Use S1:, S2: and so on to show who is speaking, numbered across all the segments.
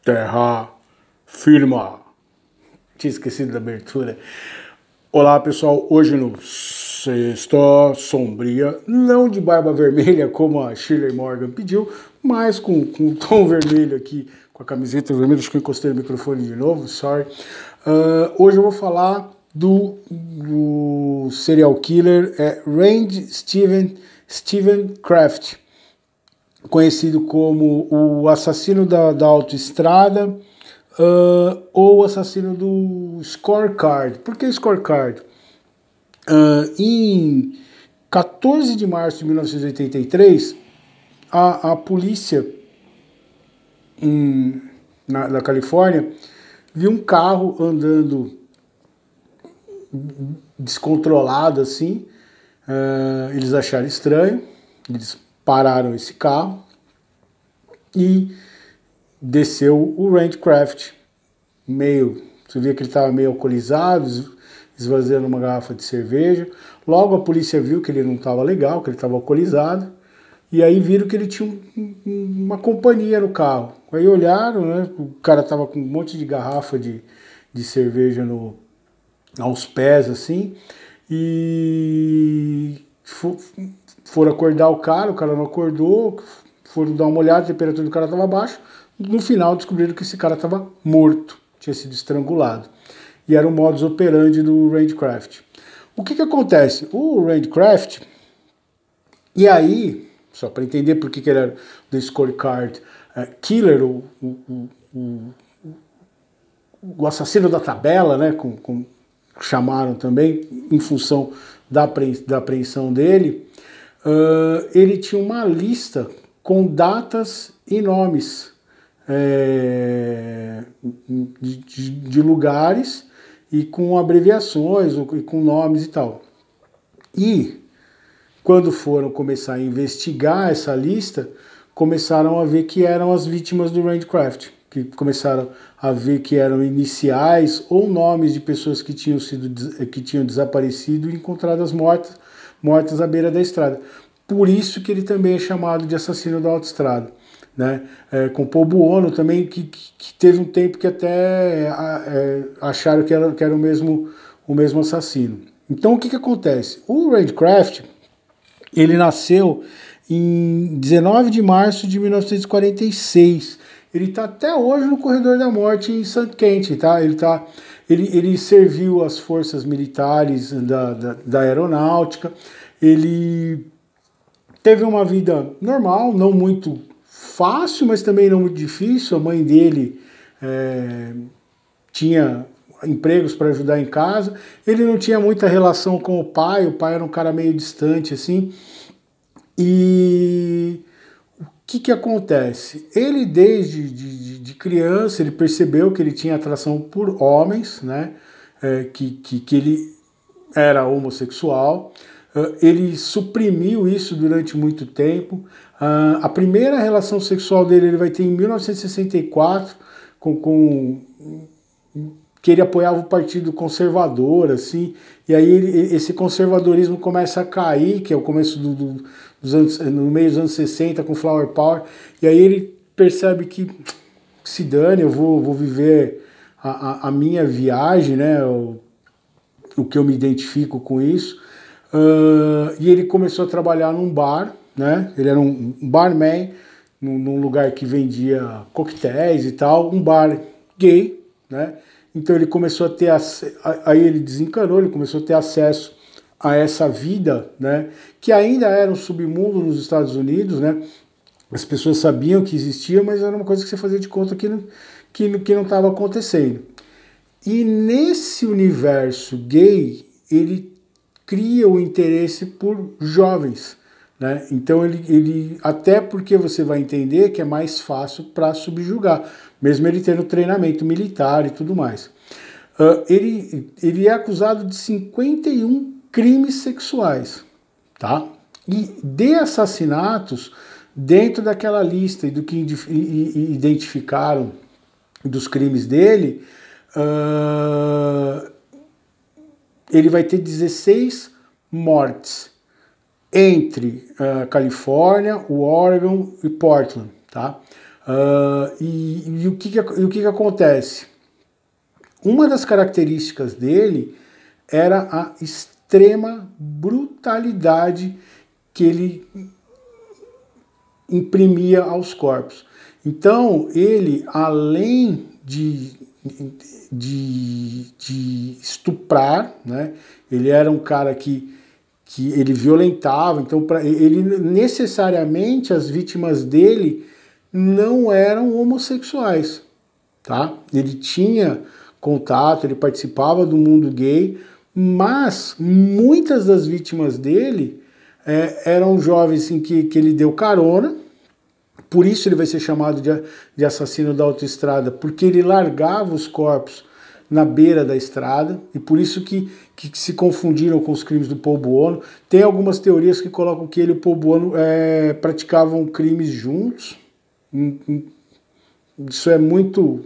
S1: Terra firma. Tinha esquecido da abertura. Olá pessoal, hoje no Sexta Sombria, não de barba vermelha como a Shirley Morgan pediu, mas com um tom vermelho aqui, com a camiseta vermelha. Acho que eu encostei no microfone de novo, sorry. Hoje eu vou falar do serial killer Randy Steven Kraft, conhecido como o assassino da autoestrada, ou o assassino do scorecard. Por que scorecard? Em 14 de março de 1983, a polícia na Califórnia viu um carro andando descontrolado assim. Eles acharam estranho, eles pararam esse carro e desceu o Randy Kraft, você via que ele estava meio alcoolizado, esvaziando uma garrafa de cerveja. Logo a polícia viu que ele não estava legal, que ele estava alcoolizado, e aí viram que ele tinha uma companhia no carro. Aí olharam, né, o cara estava com um monte de garrafa de cerveja aos pés, assim, e foram acordar o cara não acordou, foram dar uma olhada, a temperatura do cara estava baixa. No final descobriram que esse cara estava morto, tinha sido estrangulado. E era o modus operandi do Randy Kraft. O que acontece? O Randy Kraft, e aí, só para entender por que ele era do scorecard killer, o assassino da tabela, né, como chamaram também, em função da apreensão dele, ele tinha uma lista com datas e nomes de lugares e com abreviações e com nomes e tal. E quando foram começar a investigar essa lista, começaram a ver que eram as vítimas do Randy Kraft, que começaram a ver que eram iniciais ou nomes de pessoas que tinham desaparecido e encontradas mortas à beira da estrada. Por isso que ele também é chamado de assassino da autoestrada, né? Com Paul Buono também, que teve um tempo que até acharam que era o mesmo assassino. Então o que acontece? O Randy Kraft, ele nasceu em 19 de março de 1946. Ele está até hoje no corredor da morte em St. Quentin, tá? Ele serviu as forças militares da aeronáutica. Ele teve uma vida normal, não muito fácil, mas também não muito difícil. A mãe dele tinha empregos para ajudar em casa. Ele não tinha muita relação com o pai era um cara meio distante, assim. E o que acontece? Ele, desde criança, ele percebeu que ele tinha atração por homens, né? Que ele era homossexual. Ele suprimiu isso durante muito tempo. A primeira relação sexual dele ele vai ter em 1964 que ele apoiava o Partido Conservador, assim, e aí esse conservadorismo começa a cair, que é o começo dos anos, no meio dos anos 60, com Flower Power, e aí ele percebe que se dane, eu vou viver a minha viagem, né, o que eu me identifico com isso. E ele começou a trabalhar num bar, né? Ele era um barman num lugar que vendia coquetéis e tal, um bar gay, né? Então ele começou a ter aí ele desencanou, ele começou a ter acesso a essa vida, né? Que ainda era um submundo nos Estados Unidos, né? As pessoas sabiam que existia, mas era uma coisa que você fazia de conta que não estava acontecendo. E nesse universo gay, ele cria o interesse por jovens, né? Então ele até porque você vai entender que é mais fácil para subjugar, mesmo ele tendo treinamento militar e tudo mais. Ele é acusado de 51 crimes sexuais, tá? E de assassinatos dentro daquela lista e do que identificaram dos crimes dele, ele vai ter 16 mortes entre Califórnia, o Oregon e Portland, tá? E o que acontece? Uma das características dele era a extrema brutalidade que ele imprimia aos corpos. Então, ele, além de estuprar, né, ele era um cara que ele violentava, então ele necessariamente as vítimas dele não eram homossexuais, tá? Ele tinha contato, ele participava do mundo gay, mas muitas das vítimas dele eram jovens em que ele deu carona. Por isso ele vai ser chamado de assassino da autoestrada, porque ele largava os corpos na beira da estrada, e por isso que se confundiram com os crimes do Paul Buono. Tem algumas teorias que colocam que ele e o Paul Buono praticavam crimes juntos. Isso é muito...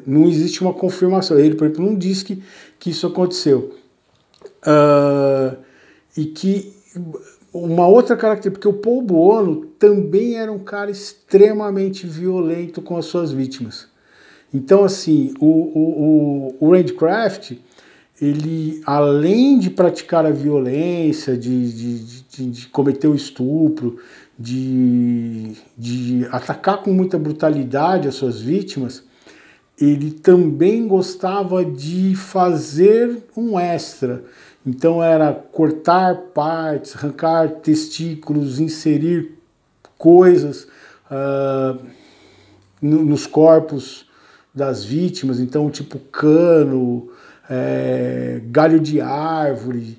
S1: não existe uma confirmação. Ele, por exemplo, não diz que isso aconteceu. E que uma outra característica, porque o Paul Buono também era um cara extremamente violento com as suas vítimas. Então, assim, o Randy Kraft, ele, além de praticar a violência, de cometer o estupro, de atacar com muita brutalidade as suas vítimas, ele também gostava de fazer um extra. Então era cortar partes, arrancar testículos, inserir coisas nos corpos das vítimas, então tipo cano, galho de árvore,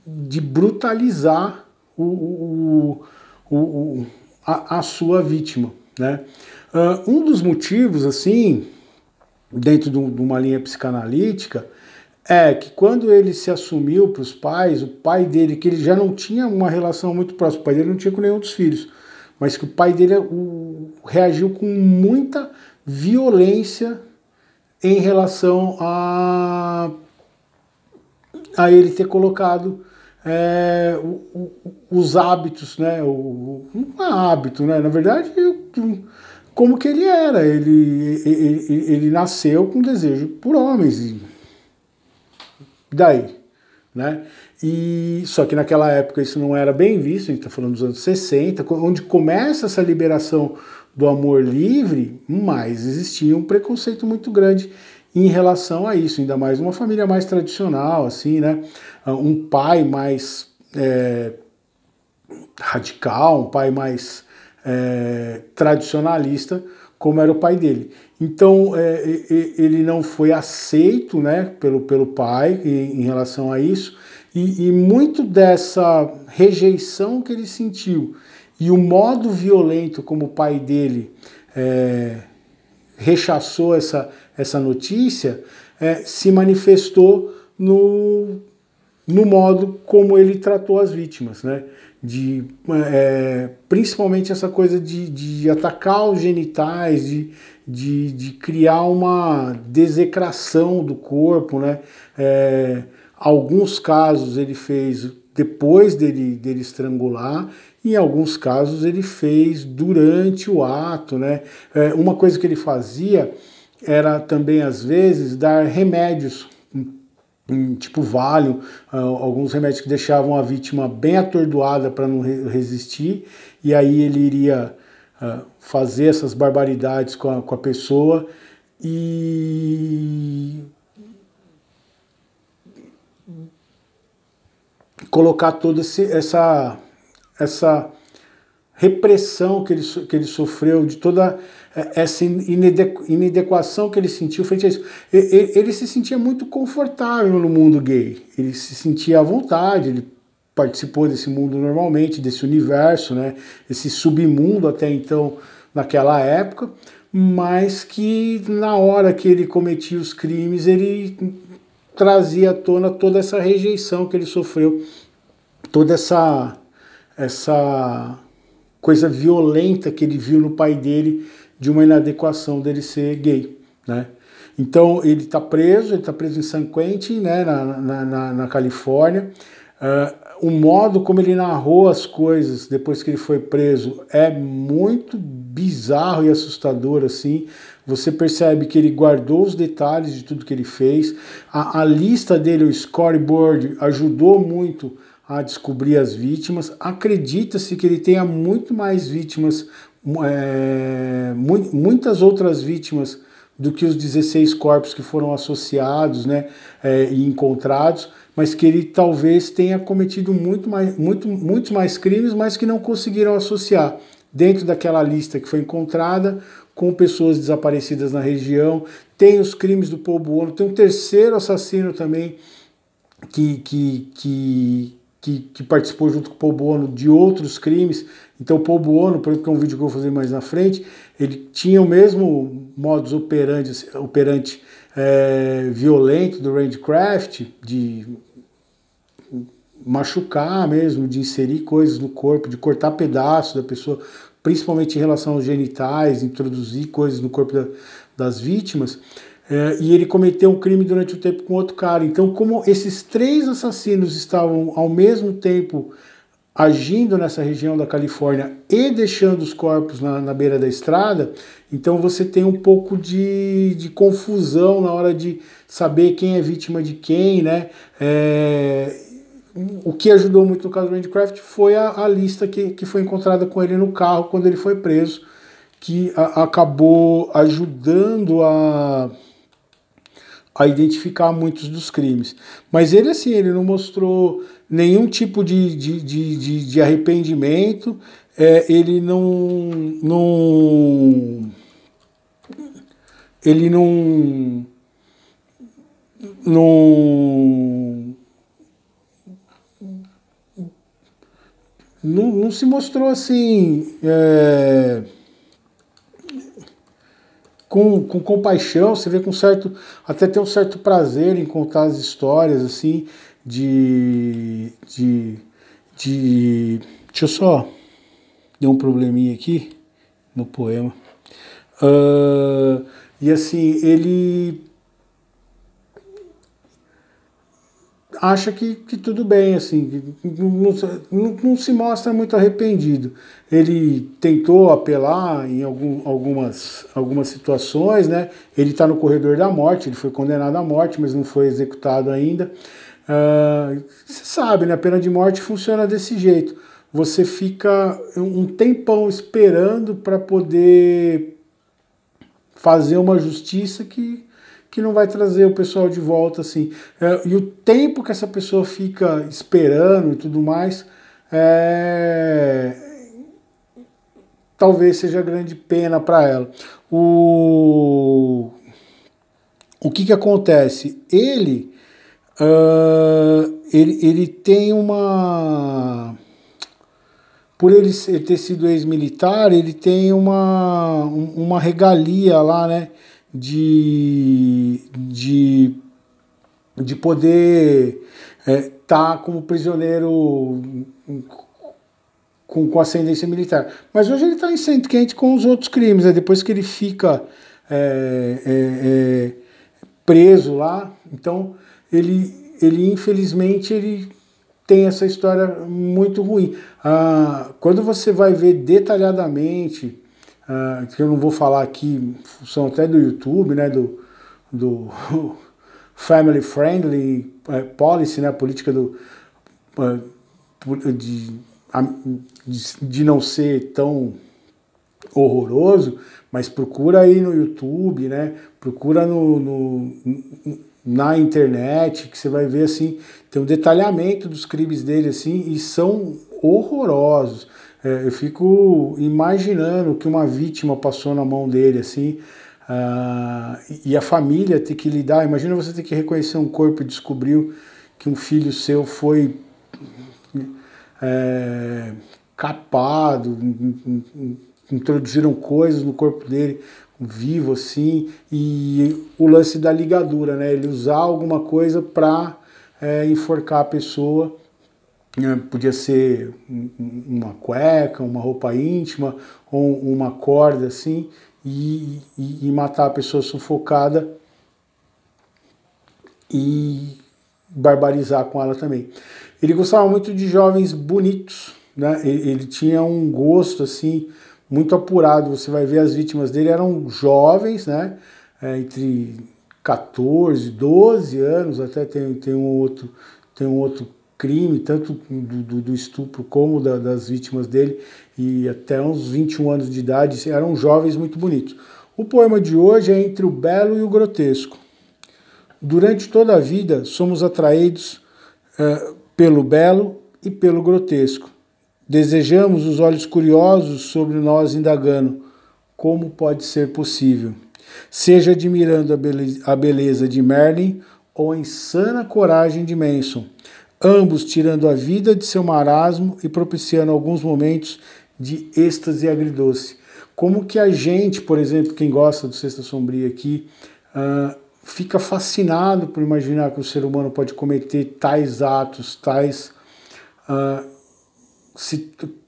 S1: de brutalizar a sua vítima, né? Um dos motivos, assim, dentro de uma linha psicanalítica, é que quando ele se assumiu para os pais, o pai dele, que ele já não tinha uma relação muito próxima, o pai dele não tinha com nenhum dos filhos, mas que o pai dele reagiu com muita violência em relação a ele ter colocado os hábitos, né? Não é hábito, né? Na verdade, como que ele era. Ele nasceu com desejo por homens. E daí, né? Só que naquela época isso não era bem visto, a gente está falando dos anos 60, onde começa essa liberação do amor livre, mas existia um preconceito muito grande em relação a isso, ainda mais uma família mais tradicional, assim, né? Um pai mais radical, um pai mais tradicionalista, como era o pai dele. Então, ele não foi aceito, né, pelo pai em relação a isso, e muito dessa rejeição que ele sentiu e o modo violento como o pai dele rechaçou essa notícia, se manifestou no modo como ele tratou as vítimas, né? Principalmente essa coisa de atacar os genitais, de criar uma desecração do corpo, né? Alguns casos ele fez depois dele estrangular, e em alguns casos ele fez durante o ato, né? Uma coisa que ele fazia era também, às vezes, dar remédios, tipo Valium, alguns remédios que deixavam a vítima bem atordoada para não resistir, e aí ele iria fazer essas barbaridades com a pessoa e colocar toda essa repressão que ele sofreu, de toda essa inadequação que ele sentiu frente a isso. Ele se sentia muito confortável no mundo gay, ele se sentia à vontade, ele participou desse mundo normalmente, desse universo, né, esse submundo até então, naquela época, mas que na hora que ele cometia os crimes, ele trazia à tona toda essa rejeição que ele sofreu, toda essa coisa violenta que ele viu no pai dele, de uma inadequação dele ser gay, né? Então ele está preso em San Quentin, né, na Califórnia. O modo como ele narrou as coisas depois que ele foi preso é muito bizarro e assustador, assim. Você percebe que ele guardou os detalhes de tudo que ele fez. A lista dele, o scoreboard, ajudou muito a descobrir as vítimas. Acredita-se que ele tenha muito mais vítimas, muitas outras vítimas do que os 16 corpos que foram associados, né, e encontrados, mas que ele talvez tenha cometido muitos mais crimes, mas que não conseguiram associar dentro daquela lista que foi encontrada com pessoas desaparecidas na região. Tem os crimes do Paul Buono, tem um terceiro assassino também que participou junto com o Paul Buono de outros crimes. Então o Paul Buono, por exemplo, que é um vídeo que eu vou fazer mais na frente, ele tinha o mesmo modus operandi violento do Randcraft, de machucar mesmo, de inserir coisas no corpo, de cortar pedaços da pessoa, principalmente em relação aos genitais, introduzir coisas no corpo das vítimas. E ele cometeu um crime durante o tempo com outro cara. Então, como esses 3 assassinos estavam ao mesmo tempo agindo nessa região da Califórnia e deixando os corpos na beira da estrada, então você tem um pouco de confusão na hora de saber quem é vítima de quem, né? O que ajudou muito no caso do Randcraft foi a lista que foi encontrada com ele no carro quando ele foi preso, que acabou ajudando a identificar muitos dos crimes. Mas ele, assim, ele não mostrou nenhum tipo de arrependimento, ele não se mostrou assim com compaixão. Você vê com até tem um certo prazer em contar as histórias assim deixa eu só deu um probleminha aqui no poema. E assim, ele acha que tudo bem, assim, não se mostra muito arrependido. Ele tentou apelar em algumas situações, né? Ele está no corredor da morte, ele foi condenado à morte, mas não foi executado ainda. Você sabe, né? A pena de morte funciona desse jeito. Você fica um tempão esperando para poder fazer uma justiça que não vai trazer o pessoal de volta, assim. E o tempo que essa pessoa fica esperando e tudo mais, talvez seja grande pena para ela. O que acontece? Ele tem uma... Por ele ter sido ex-militar, ele tem uma regalia lá, né? De poder tá como prisioneiro com ascendência militar. Mas hoje ele está em centro quente com os outros crimes, né? Depois que ele fica preso lá, então ele infelizmente ele tem essa história muito ruim. Quando você vai ver detalhadamente, que eu não vou falar aqui, são até do YouTube, né, do Family Friendly Policy, né, a política de não ser tão horroroso, mas procura aí no YouTube, né, procura na internet, que você vai ver, assim, tem um detalhamento dos crimes dele, assim, e são horrorosos. Eu fico imaginando o que uma vítima passou na mão dele, assim, e a família ter que lidar. Imagina você ter que reconhecer um corpo e descobriu que um filho seu foi capado, introduziram coisas no corpo dele, vivo assim, e o lance da ligadura, né? Ele usar alguma coisa para enforcar a pessoa. Podia ser uma cueca, uma roupa íntima, ou uma corda assim, e matar a pessoa sufocada e barbarizar com ela também. Ele gostava muito de jovens bonitos, né? Ele tinha um gosto assim muito apurado. Você vai ver as vítimas dele eram jovens, né? Entre 14, 12 anos, até tem um outro crime, tanto do estupro como das vítimas dele, e até uns 21 anos de idade, eram jovens muito bonitos. O poema de hoje é entre o belo e o grotesco. Durante toda a vida somos atraídos pelo belo e pelo grotesco. Desejamos os olhos curiosos sobre nós indagando como pode ser possível. Seja admirando a beleza de Merlin ou a insana coragem de Manson, ambos tirando a vida de seu marasmo e propiciando alguns momentos de êxtase agridoce. Como que a gente, por exemplo, quem gosta do Sexta Sombria aqui, fica fascinado por imaginar que o ser humano pode cometer tais atos, tais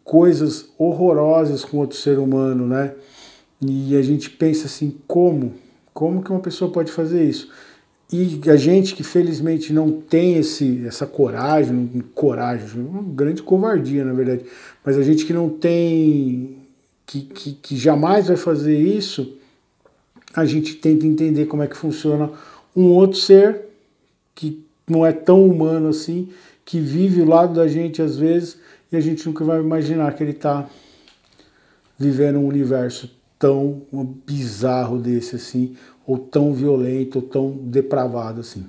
S1: coisas horrorosas com outro ser humano, né? E a gente pensa assim, como que uma pessoa pode fazer isso? E a gente que felizmente não tem essa coragem, uma grande covardia na verdade, mas a gente que não tem, que jamais vai fazer isso, a gente tenta entender como é que funciona um outro ser que não é tão humano assim, que vive ao lado da gente às vezes, e a gente nunca vai imaginar que ele está vivendo um universo tão bizarro desse assim, ou tão violento, ou tão depravado assim.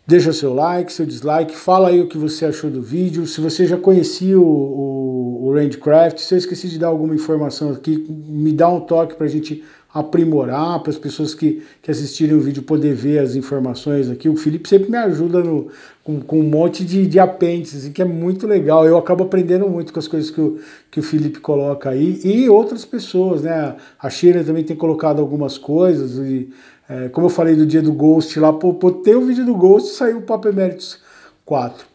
S1: Deixa seu like, seu dislike, fala aí o que você achou do vídeo. Se você já conhecia o Randcraft, se eu esqueci de dar alguma informação aqui, me dá um toque para a gente aprimorar, para as pessoas que assistirem o vídeo poder ver as informações aqui. O Felipe sempre me ajuda com um monte de apêndices, assim, que é muito legal. Eu acabo aprendendo muito com as coisas que o Felipe coloca aí, e outras pessoas, né? A Sheila também tem colocado algumas coisas, e como eu falei do dia do Ghost lá, tem o vídeo do Ghost, saiu o Papo Emeritus 4.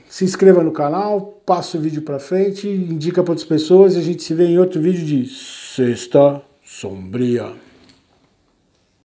S1: Se inscreva no canal, passa o vídeo para frente, indica para outras pessoas, e a gente se vê em outro vídeo de Sexta Sombria.